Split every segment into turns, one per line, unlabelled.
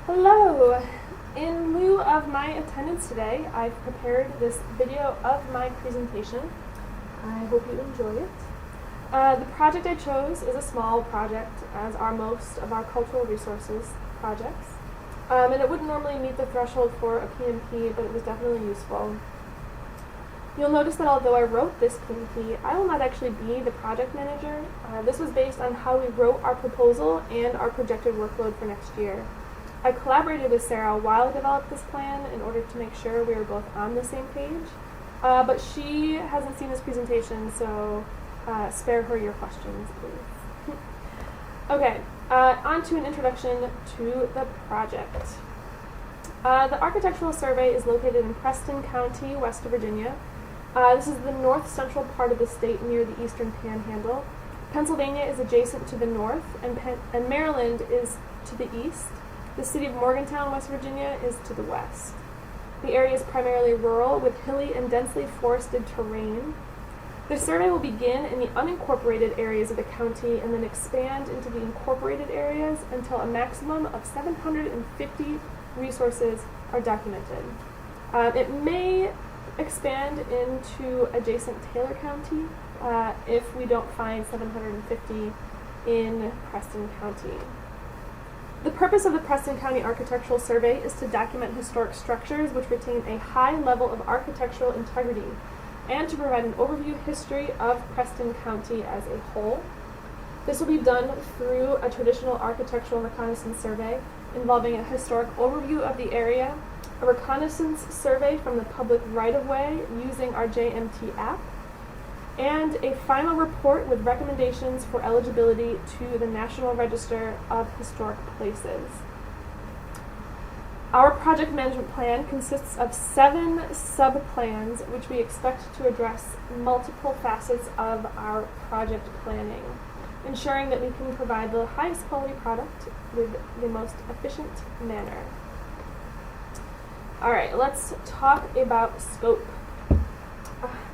Hello! In lieu of my attendance today, I've prepared this video of my presentation. I hope you enjoy it. The project I chose is a small project, as are most of our cultural resources projects. And it wouldn't normally meet the threshold for a PMP, but it was definitely useful. You'll notice that although I wrote this PMP, I will not actually be the project manager. This was based on how we wrote our proposal and our projected workload for next year. I collaborated with Sarah while I developed this plan in order to make sure we were both on the same page, but she hasn't seen this presentation, so spare her your questions, please. Okay, on to an introduction to the project. The architectural survey is located in Preston County, West Virginia. This is the north central part of the state near the eastern panhandle. Pennsylvania is adjacent to the north, and Maryland is to the east. The city of Morgantown, West Virginia, is to the west. The area is primarily rural, with hilly and densely forested terrain. The survey will begin in the unincorporated areas of the county and then expand into the incorporated areas until a maximum of 750 resources are documented. It may expand into adjacent Taylor County if we don't find 750 in Preston County. The purpose of the Preston County Architectural Survey is to document historic structures which retain a high level of architectural integrity and to provide an overview history of Preston County as a whole. This will be done through a traditional architectural reconnaissance survey involving a historic overview of the area, a reconnaissance survey from the public right-of-way using our JMT app, and a final report with recommendations for eligibility to the National Register of Historic Places. Our project management plan consists of 7 sub-plans which we expect to address multiple facets of our project planning, ensuring that we can provide the highest quality product with the most efficient manner. Alright, let's talk about scope.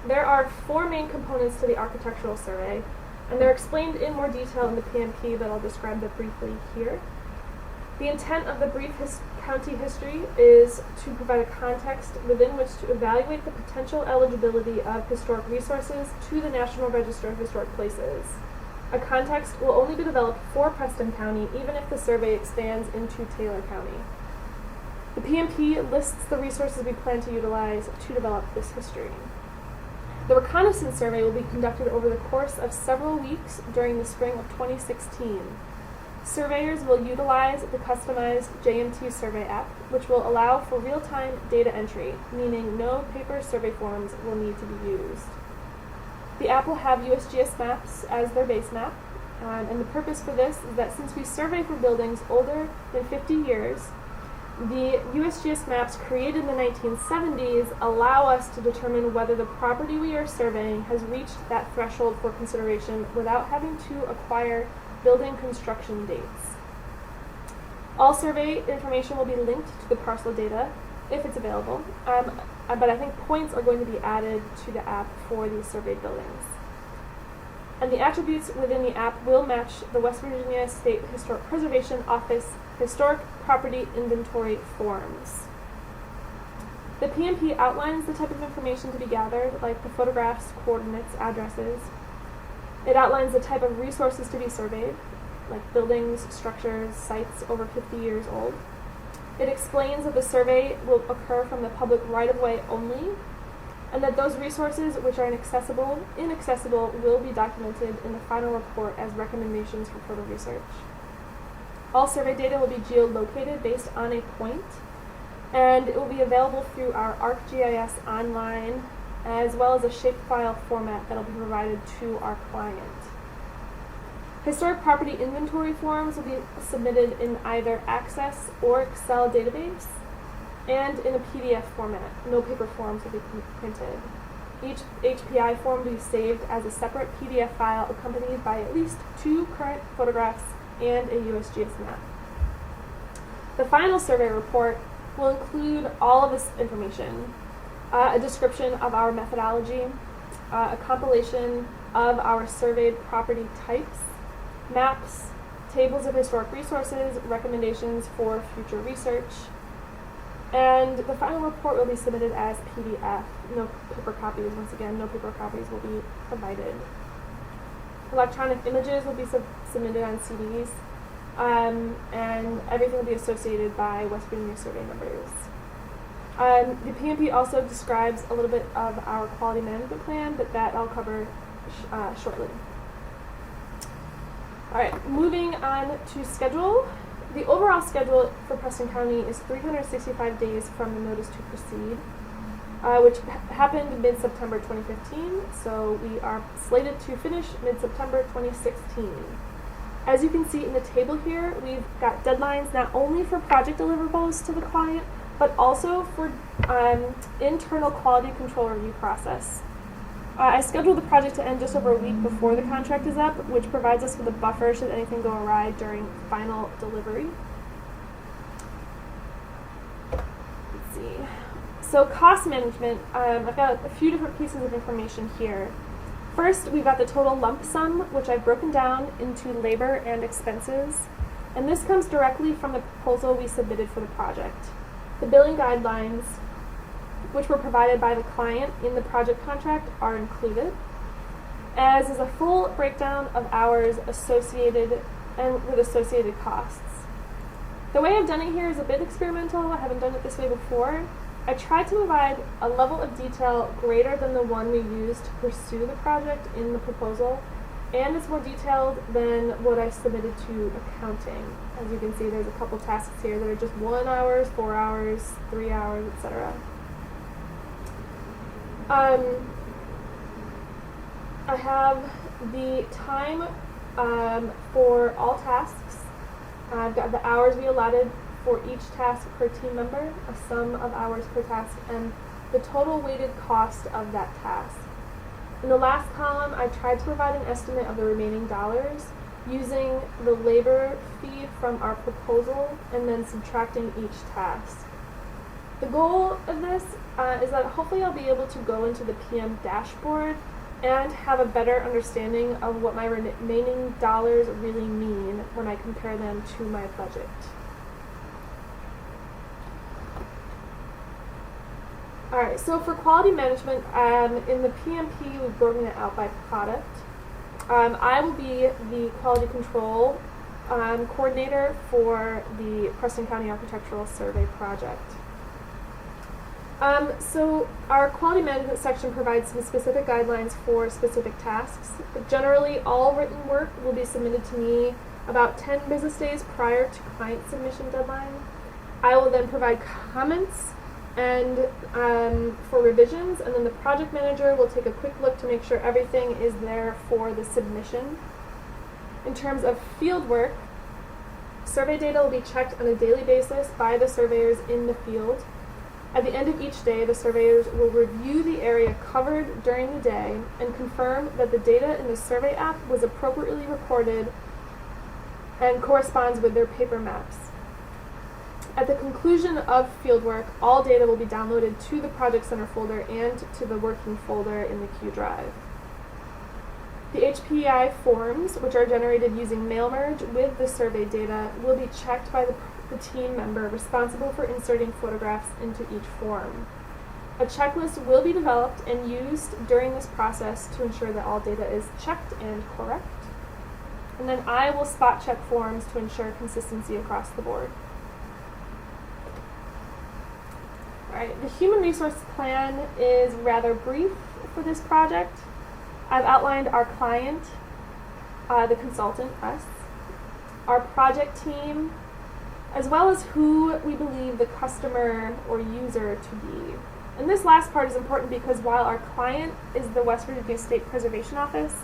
There are 4 main components to the architectural survey, and they're explained in more detail in the PMP, but I'll describe them briefly here. The intent of the brief county history is to provide a context within which to evaluate the potential eligibility of historic resources to the National Register of Historic Places. A context will only be developed for Preston County, even if the survey expands into Taylor County. The PMP lists the resources we plan to utilize to develop this history. The reconnaissance survey will be conducted over the course of several weeks during the spring of 2016. Surveyors will utilize the customized JMT survey app, which will allow for real-time data entry, meaning no paper survey forms will need to be used. The app will have USGS maps as their base map, and the purpose for this is that since we survey for buildings older than 50 years, the USGS maps created in the 1970s allow us to determine whether the property we are surveying has reached that threshold for consideration without having to acquire building construction dates. All survey information will be linked to the parcel data if it's available, but I think points are going to be added to the app for these surveyed buildings. And the attributes within the app will match the West Virginia State Historic Preservation Office Historic Property Inventory forms. The PMP outlines the type of information to be gathered, like the photographs, coordinates, addresses. It outlines the type of resources to be surveyed, like buildings, structures, sites over 50 years old. It explains that the survey will occur from the public right-of-way only, and that those resources which are inaccessible will be documented in the final report as recommendations for further research. All survey data will be geolocated based on a point, and it will be available through our ArcGIS online, as well as a shapefile format that will be provided to our client. Historic property inventory forms will be submitted in either Access or Excel database, and in a PDF format. No paper forms will be printed. Each HPI form will be saved as a separate PDF file accompanied by at least 2 current photographs and a USGS map. The final survey report will include all of this information, a description of our methodology, a compilation of our surveyed property types, maps, tables of historic resources, recommendations for future research, and the final report will be submitted as PDF. No paper copies, once again, no paper copies will be provided. Electronic images will be submitted on CDs, and everything will be associated by West Virginia survey numbers. The PMP also describes a little bit of our quality management plan, but that I'll cover shortly. Alright, moving on to schedule. The overall schedule for Preston County is 365 days from the notice to proceed, which happened mid-September 2015, so we are slated to finish mid-September 2016. As you can see in the table here, we've got deadlines not only for project deliverables to the client, but also for internal quality control review process. I scheduled the project to end just over a week before the contract is up, which provides us with a buffer should anything go awry during final delivery. Let's see. So cost management, I've got a few different pieces of information here. First, we've got the total lump sum, which I've broken down into labor and expenses, and this comes directly from the proposal we submitted for the project. The billing guidelines, which were provided by the client in the project contract, are included, as is a full breakdown of hours associated and with associated costs. The way I've done it here is a bit experimental. I haven't done it this way before. I tried to provide a level of detail greater than the one we used to pursue the project in the proposal, and it's more detailed than what I submitted to accounting. As you can see, there's a couple tasks here that are just 1 hour, 4 hours, 3 hours, etc. I have the time for all tasks. I've got the hours we allotted for each task per team member, a sum of hours per task, and the total weighted cost of that task. In the last column, I tried to provide an estimate of the remaining dollars using the labor fee from our proposal and then subtracting each task. The goal of this is that hopefully I'll be able to go into the PM dashboard and have a better understanding of what my remaining dollars really mean when I compare them to my budget. Alright, so for quality management, in the PMP we've broken it out by product. I will be the quality control coordinator for the Preston County Architectural Survey project. So our quality management section provides some specific guidelines for specific tasks, but generally all written work will be submitted to me about 10 business days prior to client submission deadline. I will then provide comments and for revisions, and then the project manager will take a quick look to make sure everything is there for the submission. In terms of field work, survey data will be checked on a daily basis by the surveyors in the field. At the end of each day, the surveyors will review the area covered during the day and confirm that the data in the survey app was appropriately recorded and corresponds with their paper maps. At the conclusion of fieldwork, all data will be downloaded to the Project Center folder and to the working folder in the Q drive. The HPI forms, which are generated using mail merge with the survey data, will be checked by the team member responsible for inserting photographs into each form. A checklist will be developed and used during this process to ensure that all data is checked and correct. And then I will spot check forms to ensure consistency across the board. Alright, the human resource plan is rather brief for this project. I've outlined our client, the consultant, us, our project team, as well as who we believe the customer or user to be. And this last part is important because while our client is the West Virginia State Preservation Office,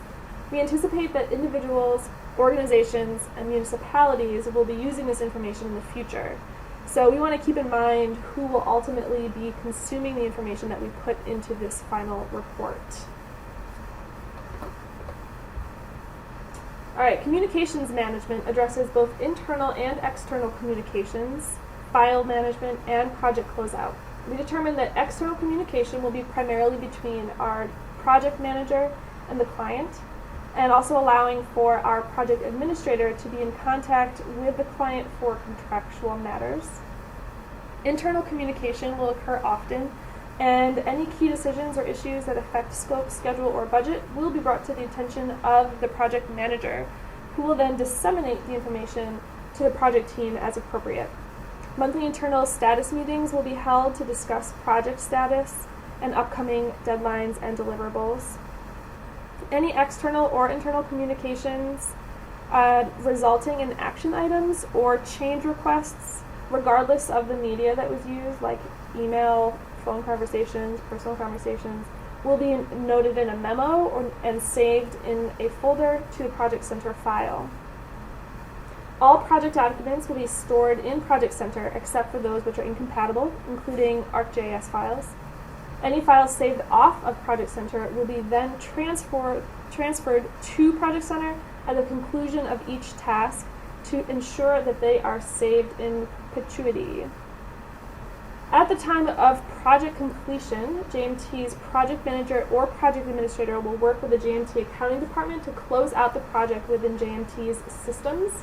we anticipate that individuals, organizations, and municipalities will be using this information in the future. So we want to keep in mind who will ultimately be consuming the information that we put into this final report. Alright, communications management addresses both internal and external communications, file management, and project closeout. We determined that external communication will be primarily between our project manager and the client, and also allowing for our project administrator to be in contact with the client for contractual matters. Internal communication will occur often, and any key decisions or issues that affect scope, schedule, or budget will be brought to the attention of the project manager, who will then disseminate the information to the project team as appropriate. Monthly internal status meetings will be held to discuss project status and upcoming deadlines and deliverables. Any external or internal communications resulting in action items or change requests, regardless of the media that was used, like email, phone conversations, personal conversations, will be noted in a memo and saved in a folder to the Project Center file. All project documents will be stored in Project Center except for those which are incompatible, including ArcGIS files. Any files saved off of Project Center will be then transferred to Project Center at the conclusion of each task to ensure that they are saved in perpetuity. At the time of project completion, JMT's project manager or project administrator will work with the JMT accounting department to close out the project within JMT's systems.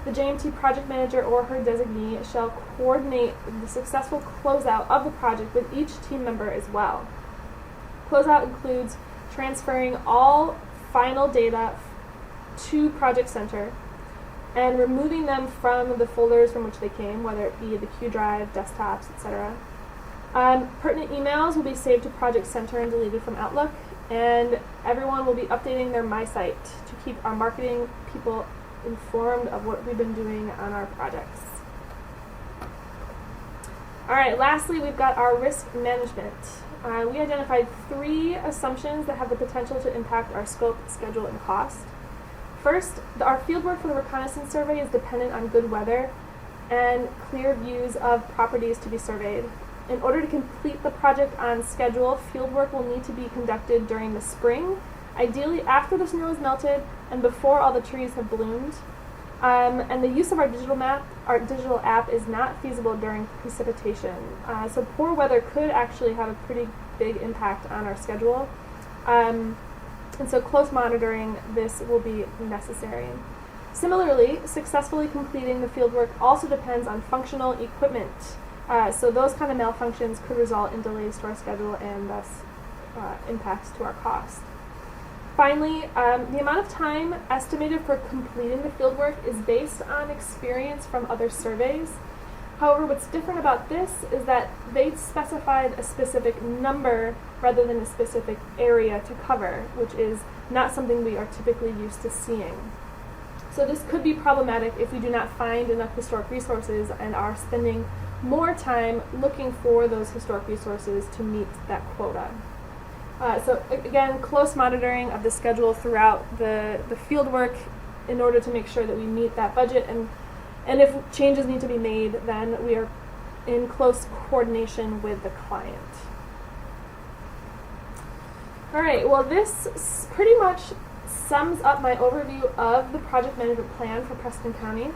The JMT project manager or her designee shall coordinate the successful closeout of the project with each team member as well. Closeout includes transferring all final data to Project Center and removing them from the folders from which they came, whether it be the Q Drive, desktops, etc. Pertinent emails will be saved to Project Center and deleted from Outlook, and everyone will be updating their MySite to keep our marketing people informed of what we've been doing on our projects. Alright, lastly, we've got our risk management. We identified 3 assumptions that have the potential to impact our scope, schedule, and cost. First, our fieldwork for the reconnaissance survey is dependent on good weather and clear views of properties to be surveyed. In order to complete the project on schedule, fieldwork will need to be conducted during the spring, ideally after the snow is melted and before all the trees have bloomed. And the use of our digital app is not feasible during precipitation. So poor weather could actually have a pretty big impact on our schedule. And so close monitoring this will be necessary. Similarly, successfully completing the fieldwork also depends on functional equipment. So those kind of malfunctions could result in delays to our schedule and thus impacts to our cost. Finally, the amount of time estimated for completing the fieldwork is based on experience from other surveys. However, what's different about this is that they specified a specific number rather than a specific area to cover, which is not something we are typically used to seeing. So this could be problematic if we do not find enough historic resources and are spending more time looking for those historic resources to meet that quota. So again, close monitoring of the schedule throughout the field work in order to make sure that we meet that budget, and if changes need to be made, then we are in close coordination with the client. All right, well this pretty much sums up my overview of the project management plan for Preston County.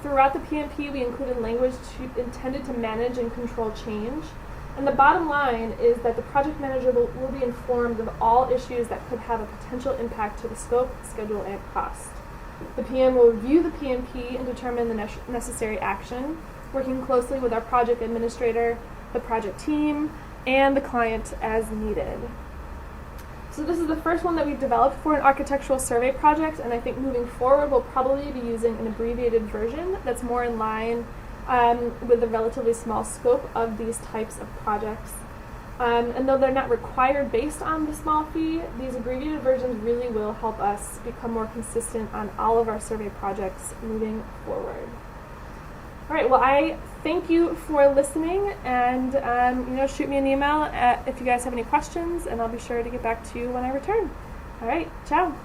Throughout the PMP, we included language intended to manage and control change. And the bottom line is that the project manager will be informed of all issues that could have a potential impact to the scope, schedule, and cost. The PM will review the PMP and determine the necessary action, working closely with our project administrator, the project team, and the client as needed. So this is the first one that we've developed for an architectural survey project, and I think moving forward we'll probably be using an abbreviated version that's more in line with the relatively small scope of these types of projects. And though they're not required based on the small fee, these abbreviated versions really will help us become more consistent on all of our survey projects moving forward. All right, well, I thank you for listening, and shoot me an email if you guys have any questions, and I'll be sure to get back to you when I return. All right, ciao.